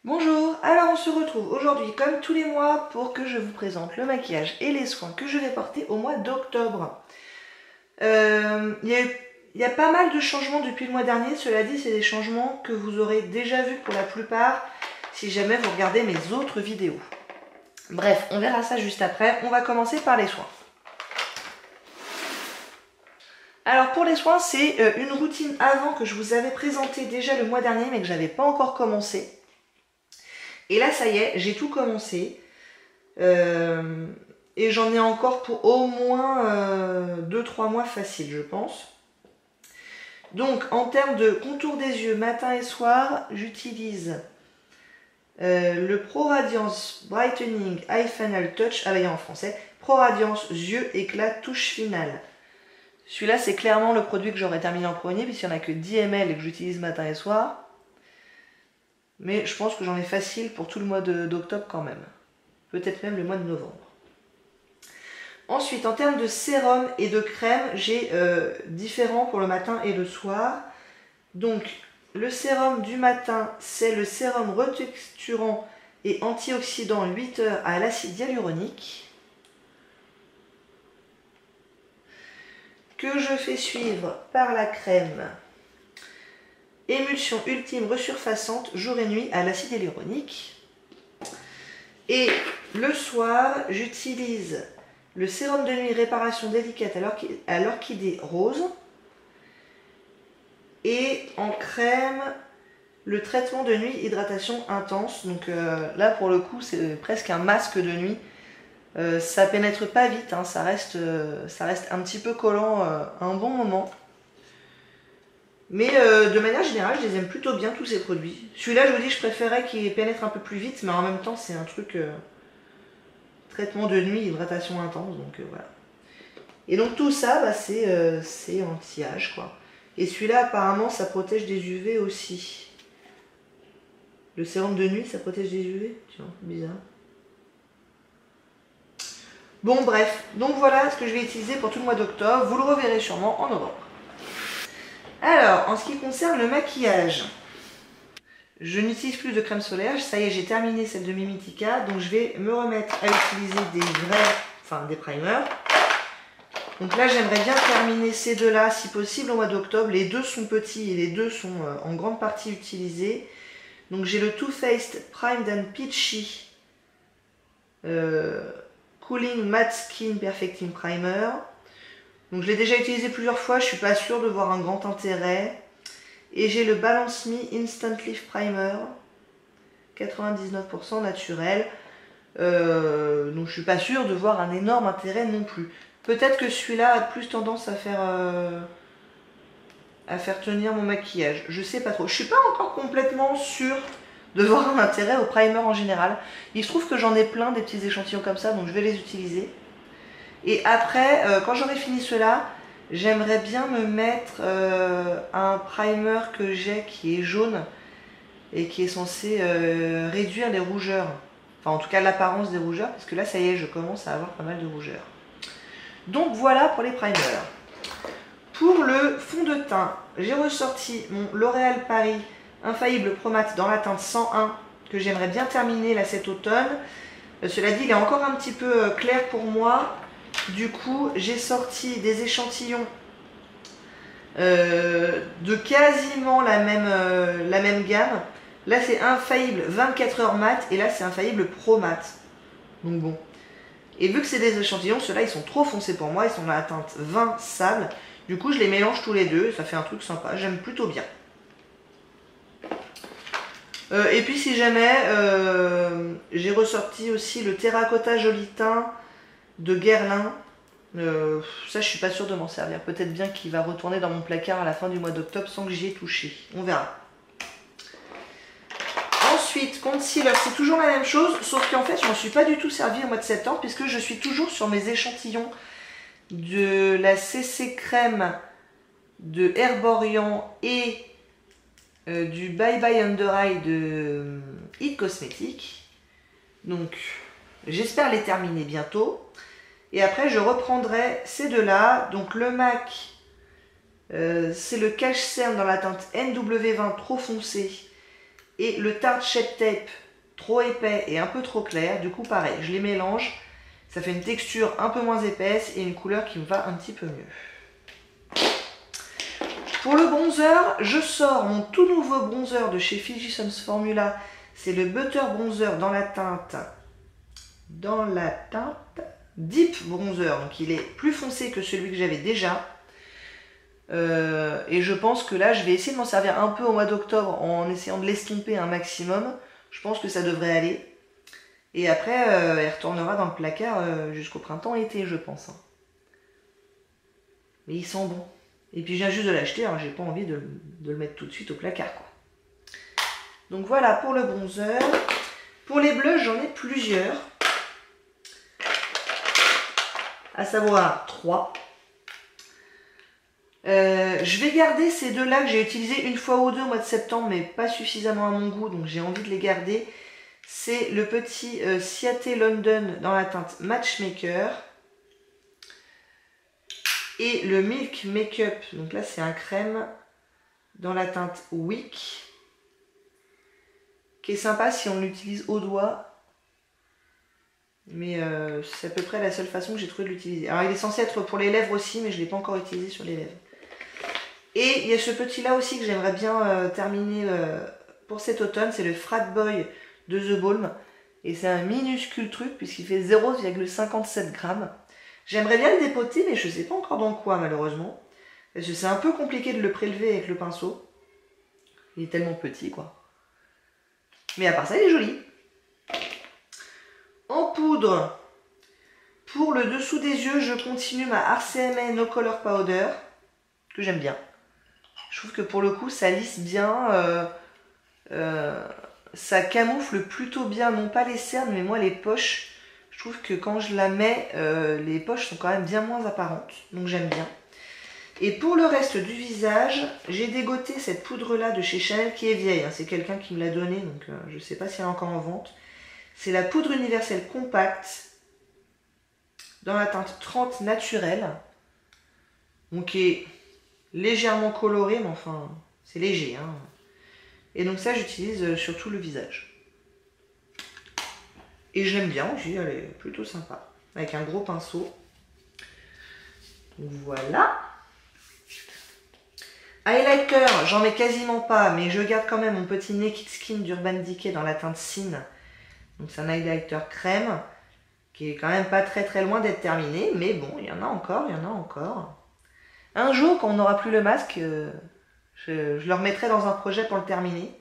Bonjour, alors on se retrouve aujourd'hui comme tous les mois pour que je vous présente le maquillage et les soins que je vais porter au mois d'octobre. Il y a pas mal de changements depuis le mois dernier, cela dit c'est des changements que vous aurez déjà vus pour la plupart si jamais vous regardez mes autres vidéos. Bref, on verra ça juste après, on va commencer par les soins. Alors pour les soins, c'est une routine avant que je vous avais présentée déjà le mois dernier mais que j'avais pas encore commencé. Et là, ça y est, j'ai tout commencé. Et j'en ai encore pour au moins 2-3 mois facile, je pense. Donc, en termes de contour des yeux, matin et soir, j'utilise le Pro Radiance Brightening Eye Funnel Touch, en français, Pro Radiance Yeux Éclat Touche Finale. Celui-là, c'est clairement le produit que j'aurais terminé en premier, puisqu'il n'y en a que 10 ml et que j'utilise matin et soir. Mais je pense que j'en ai facile pour tout le mois d'octobre quand même. Peut-être même le mois de novembre. Ensuite, en termes de sérum et de crème, j'ai différents pour le matin et le soir. Donc, le sérum du matin, c'est le sérum retexturant et antioxydant 8 heures à l'acide hyaluronique, que je fais suivre par la crème émulsion ultime resurfaçante jour et nuit à l'acide hyaluronique. Et le soir, j'utilise le sérum de nuit réparation délicate à l'orchidée rose. Et en crème, le traitement de nuit hydratation intense. Donc là, pour le coup, c'est presque un masque de nuit. Ça pénètre pas vite, hein, ça reste un petit peu collant un bon moment. Mais de manière générale, je les aime plutôt bien tous ces produits. Celui-là, je vous dis, je préférais qu'il pénètre un peu plus vite, mais en même temps, c'est un truc traitement de nuit, hydratation intense, donc voilà. Et donc tout ça, bah, c'est anti-âge, quoi. Et celui-là, apparemment, ça protège des UV aussi. Le sérum de nuit, ça protège des UV. Tiens, bizarre. Bon, bref. Donc voilà ce que je vais utiliser pour tout le mois d'octobre. Vous le reverrez sûrement en novembre. Alors, en ce qui concerne le maquillage, je n'utilise plus de crème solaire. Ça y est, j'ai terminé celle de Mimitica. Donc je vais me remettre à utiliser des primers. Donc là, j'aimerais bien terminer ces deux-là, si possible, au mois d'octobre. Les deux sont petits et les deux sont en grande partie utilisés. Donc j'ai le Too Faced Primed and Peachy Cooling Matte Skin Perfecting Primer. Donc je l'ai déjà utilisé plusieurs fois, je ne suis pas sûre de voir un grand intérêt. Et j'ai le Balance Me Instant Lift Primer, 99% naturel. Donc je ne suis pas sûre de voir un énorme intérêt non plus. Peut-être que celui-là a plus tendance à faire tenir mon maquillage. Je sais pas trop. Je suis pas encore complètement sûre de voir un intérêt au primer en général. Il se trouve que j'en ai plein des petits échantillons comme ça, donc je vais les utiliser. Et après, quand j'aurai fini cela, j'aimerais bien me mettre un primer que j'ai qui est jaune et qui est censé réduire les rougeurs. Enfin, en tout cas, l'apparence des rougeurs, parce que là, ça y est, je commence à avoir pas mal de rougeurs. Donc voilà pour les primers. Pour le fond de teint, j'ai ressorti mon L'Oréal Paris Infaillible Pro Matte dans la teinte 101 que j'aimerais bien terminer là cet automne. Cela dit, il est encore un petit peu clair pour moi. Du coup, j'ai sorti des échantillons de quasiment la même gamme. Là, c'est Infaillible 24 heures mat et là, c'est Infaillible Pro Mat. Donc bon. Et vu que c'est des échantillons, ceux-là, ils sont trop foncés pour moi. Ils sont dans la teinte 20 sable. Du coup, je les mélange tous les deux. Ça fait un truc sympa. J'aime plutôt bien. Et puis, si jamais, j'ai ressorti aussi le Terracotta Joli Teint de Guerlain. Ça, je suis pas sûre de m'en servir. Peut-être bien qu'il va retourner dans mon placard à la fin du mois d'octobre sans que j'y ai touché. On verra. Ensuite, concealer, c'est toujours la même chose, sauf qu'en fait, je m'en suis pas du tout servi au mois de septembre puisque je suis toujours sur mes échantillons de la CC Crème de Herborian et du Bye Bye Under Eye de It Cosmetics. Donc, j'espère les terminer bientôt. Et après, je reprendrai ces deux-là. Donc, le MAC, c'est le Cache Cerne dans la teinte NW20 trop foncé. et le Tarte Shape Tape trop épais et un peu trop clair. Du coup pareil, je les mélange, ça fait une texture un peu moins épaisse et une couleur qui me va un petit peu mieux. Pour le bronzer, je sors mon tout nouveau bronzer de chez Fiji Suns Formula. C'est le Butter Bronzer dans la teinte Deep Bronzer. Donc il est plus foncé que celui que j'avais déjà. Et je pense que là, je vais essayer de m'en servir un peu au mois d'octobre en essayant de l'estomper un maximum. Je pense que ça devrait aller. Et après, elle retournera dans le placard jusqu'au printemps-été, je pense. Mais il sent bon. Et puis je viens juste de l'acheter, hein, j'ai pas envie de le mettre tout de suite au placard, quoi. Donc voilà pour le bronzer. Pour les bleus, j'en ai plusieurs. À savoir 3. Je vais garder ces deux-là que j'ai utilisés une fois ou deux au mois de septembre, mais pas suffisamment à mon goût, donc j'ai envie de les garder. C'est le petit Ciaté London dans la teinte Matchmaker. Et le Milk Makeup, donc là c'est un crème dans la teinte Week, qui est sympa si on l'utilise au doigt. Mais c'est à peu près la seule façon que j'ai trouvé de l'utiliser. Alors il est censé être pour les lèvres aussi, mais je ne l'ai pas encore utilisé sur les lèvres. Et il y a ce petit là aussi que j'aimerais bien terminer pour cet automne, c'est le Frat Boy de The Balm. Et c'est un minuscule truc puisqu'il fait 0,57 grammes. J'aimerais bien le dépoter, mais je ne sais pas encore dans quoi malheureusement. Parce que c'est un peu compliqué de le prélever avec le pinceau. Il est tellement petit quoi. Mais à part ça, il est joli. En poudre, pour le dessous des yeux, je continue ma RCMA No Color Powder, que j'aime bien. Je trouve que pour le coup, ça lisse bien, ça camoufle plutôt bien, non pas les cernes, mais moi les poches. Je trouve que quand je la mets, les poches sont quand même bien moins apparentes, donc j'aime bien. Et pour le reste du visage, j'ai dégoté cette poudre-là de chez Chanel qui est vieille, hein. C'est quelqu'un qui me l'a donnée, donc je ne sais pas si elle est encore en vente. C'est la poudre universelle compacte dans la teinte 30 naturelle, donc qui est légèrement colorée, mais enfin c'est léger, hein. Et donc ça j'utilise sur tout le visage. Et je l'aime bien aussi, elle est plutôt sympa, avec un gros pinceau. Voilà. Highlighter, j'en mets quasiment pas, mais je garde quand même mon petit Naked Skin d'Urban Decay dans la teinte Sin. Donc c'est un highlighter crème qui est quand même pas très loin d'être terminé, mais bon, il y en a encore, il y en a encore. Un jour, quand on n'aura plus le masque, je le remettrai dans un projet pour le terminer.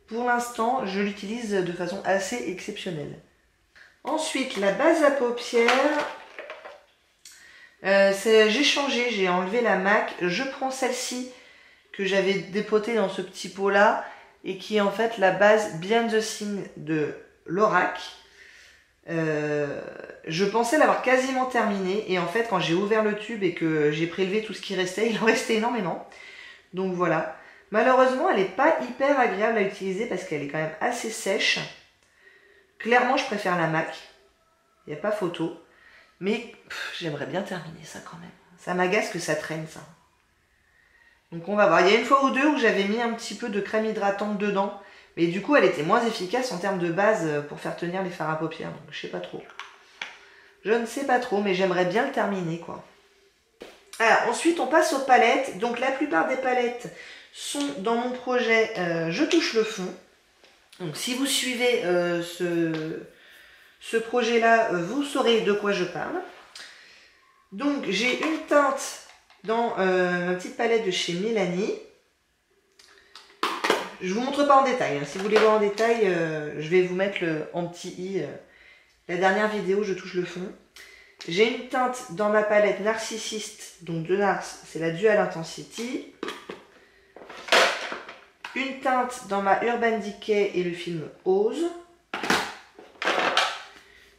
Pour l'instant, je l'utilise de façon assez exceptionnelle. Ensuite, la base à paupières. J'ai changé, j'ai enlevé la MAC. Je prends celle-ci que j'avais dépotée dans ce petit pot-là et qui est en fait la base Behind the Scene de Lorac. Je pensais l'avoir quasiment terminé et en fait quand j'ai ouvert le tube et que j'ai prélevé tout ce qui restait, il en restait énormément. Donc voilà. Malheureusement, elle n'est pas hyper agréable à utiliser parce qu'elle est quand même assez sèche. Clairement, je préfère la MAC. Il n'y a pas photo. Mais j'aimerais bien terminer ça quand même. Ça m'agace que ça traîne, ça. Donc on va voir. Il y a une fois ou deux où j'avais mis un petit peu de crème hydratante dedans. Mais du coup, elle était moins efficace en termes de base pour faire tenir les fards à paupières. Donc je sais pas trop. Je ne sais pas trop, mais j'aimerais bien le terminer, quoi. Alors, ensuite, on passe aux palettes. Donc la plupart des palettes sont dans mon projet Je touche le fond. Donc si vous suivez ce projet-là, vous saurez de quoi je parle. Donc j'ai une teinte dans ma petite palette de chez Mélanie. Je ne vous montre pas en détail, hein. Si vous voulez voir en détail, je vais vous mettre en petit i la dernière vidéo, je touche le fond. J'ai une teinte dans ma palette Narcissiste, donc de Nars, c'est la Dual Intensity. Une teinte dans ma Urban Decay et le film Ose.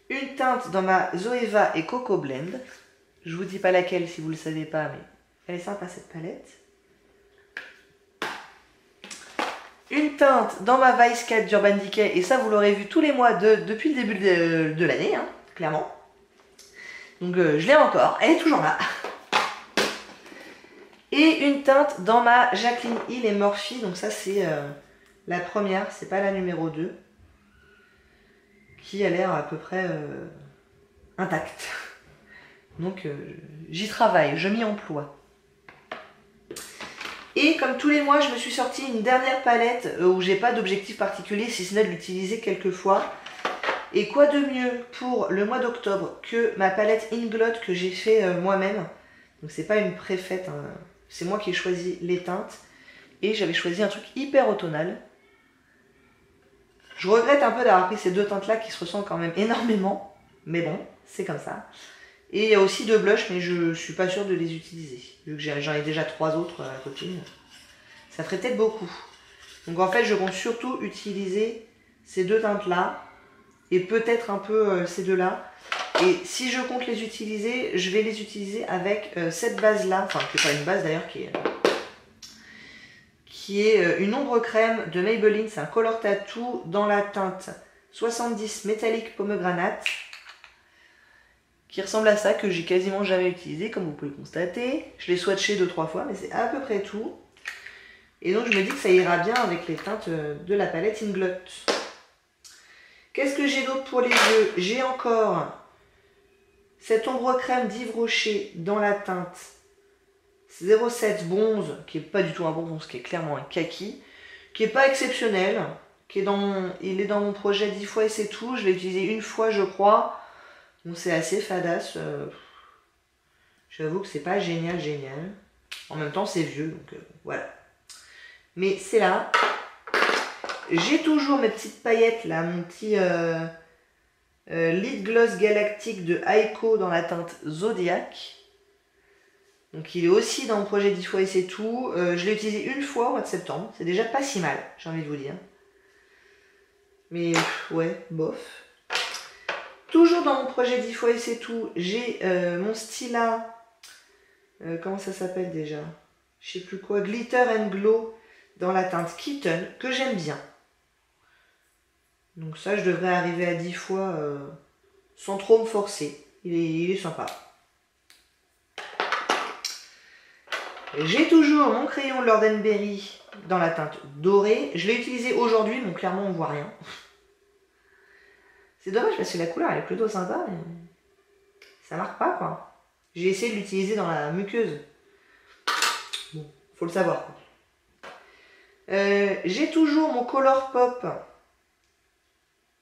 Une teinte dans ma Zoeva et Coco Blend. Je vous dis pas laquelle si vous ne le savez pas, mais elle est sympa cette palette. Une teinte dans ma Vice 4 d'Urban Decay, et ça vous l'aurez vu tous les mois depuis le début de l'année, hein, clairement. Donc je l'ai encore, elle est toujours là. Et une teinte dans ma Jacqueline Hill et Morphe, donc ça c'est La première, c'est pas la numéro 2, qui a l'air à peu près intacte. Donc j'y travaille, je m'y emploie. Et comme tous les mois, je me suis sorti une dernière palette où j'ai pas d'objectif particulier, si ce n'est de l'utiliser quelques fois. Et quoi de mieux pour le mois d'octobre que ma palette Inglot que j'ai fait moi-même. Donc c'est pas une préfaite, hein. C'est moi qui ai choisi les teintes. Et j'avais choisi un truc hyper automnal. Je regrette un peu d'avoir pris ces deux teintes-là qui se ressemblent quand même énormément. Mais bon, c'est comme ça. Et il y a aussi deux blushs, mais je suis pas sûre de les utiliser. Vu que j'en ai déjà 3 autres à côté. Ça ferait peut-être beaucoup. Donc en fait, je compte surtout utiliser ces deux teintes-là. Et peut-être un peu ces deux-là. Et si je compte les utiliser, je vais les utiliser avec cette base-là. Enfin, qui n'est pas une base d'ailleurs, qui est une ombre crème de Maybelline. C'est un Color Tattoo dans la teinte 70 Metallic Pomegranate. Qui ressemble à ça, que j'ai quasiment jamais utilisé, comme vous pouvez le constater. Je l'ai swatché 2-3 fois, mais c'est à peu près tout. Et donc je me dis que ça ira bien avec les teintes de la palette Inglot. Qu'est-ce que j'ai d'autre pour les yeux? J'ai encore cette ombre crème d'Yves Rocher dans la teinte 07 bronze, qui n'est pas du tout un bronze, qui est clairement un kaki, qui n'est pas exceptionnel, il est dans mon projet 10 fois et c'est tout. Je l'ai utilisé une fois, je crois. Donc c'est assez fadasse. J'avoue que c'est pas génial. En même temps, c'est vieux, donc voilà. Mais c'est là. J'ai toujours mes petites paillettes là, mon petit Lip Gloss Galactique de Aiko dans la teinte Zodiac. Donc il est aussi dans mon projet 10 fois et c'est tout. Je l'ai utilisé une fois au mois de septembre. C'est déjà pas si mal, j'ai envie de vous dire. Mais ouais, bof. Toujours dans mon projet 10 fois et c'est tout, j'ai mon Stila, comment ça s'appelle déjà? Je sais plus quoi, Glitter and Glow dans la teinte Kitten, que j'aime bien. Donc ça, je devrais arriver à 10 fois sans trop me forcer. Il est sympa. J'ai toujours mon crayon Lord & Berry dans la teinte dorée. Je l'ai utilisé aujourd'hui, donc clairement on voit rien. C'est dommage parce que la couleur elle est plutôt sympa, mais ça marque pas quoi. J'ai essayé de l'utiliser dans la muqueuse. Bon, faut le savoir quoi. J'ai toujours mon Color Pop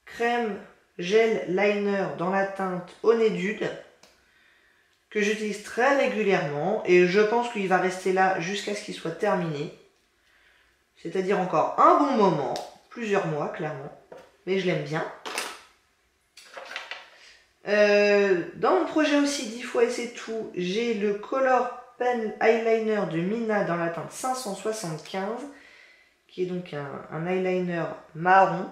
crème gel liner dans la teinte Honeydew que j'utilise très régulièrement et je pense qu'il va rester là jusqu'à ce qu'il soit terminé. C'est-à-dire encore un bon moment, plusieurs mois clairement, mais je l'aime bien. Dans mon projet aussi 10 fois et c'est tout, j'ai le Color Pen Eyeliner de Mina dans la teinte 575 qui est donc un eyeliner marron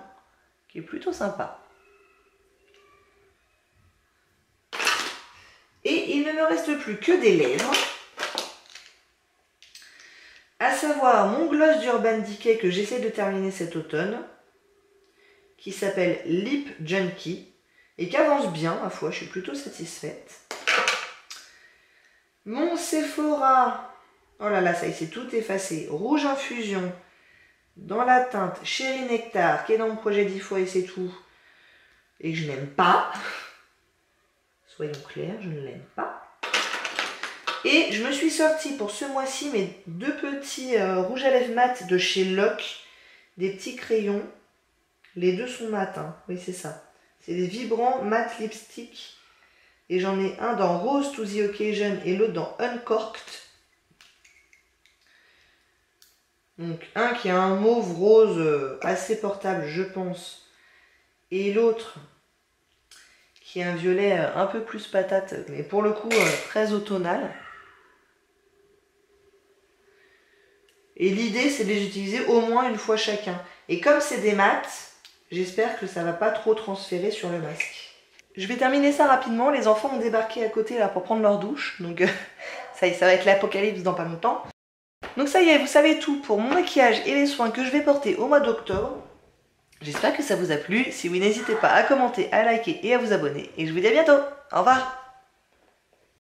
qui est plutôt sympa. Et il ne me reste plus que des lèvres, à savoir mon gloss d'Urban Decay que j'essaie de terminer cet automne qui s'appelle Lip Junkie et qui avance bien, ma foi, je suis plutôt satisfaite. Mon Sephora, oh là là, ça y est, c'est tout effacé, Rouge Infusion, dans la teinte Cherry Nectar, qui est dans mon projet 10 fois et c'est tout, et que je n'aime pas. Soyons clairs, je ne l'aime pas. Et je me suis sortie pour ce mois-ci mes deux petits rouges à lèvres mat de chez Lock, des petits crayons. Les deux sont mat, hein. Oui c'est ça. C'est des vibrants matte lipstick. Et j'en ai un dans Rose to the Occasion et l'autre dans Uncorked. Donc un qui a un mauve rose assez portable je pense. Et l'autre qui a un violet un peu plus patate. Mais pour le coup très automnal. Et l'idée c'est de les utiliser au moins une fois chacun. Et comme c'est des mats, j'espère que ça ne va pas trop transférer sur le masque. Je vais terminer ça rapidement. Les enfants ont débarqué à côté là pour prendre leur douche. Donc ça y est, ça va être l'apocalypse dans pas longtemps. Donc ça y est, vous savez tout pour mon maquillage et les soins que je vais porter au mois d'octobre. J'espère que ça vous a plu. Si oui, n'hésitez pas à commenter, à liker et à vous abonner. Et je vous dis à bientôt. Au revoir.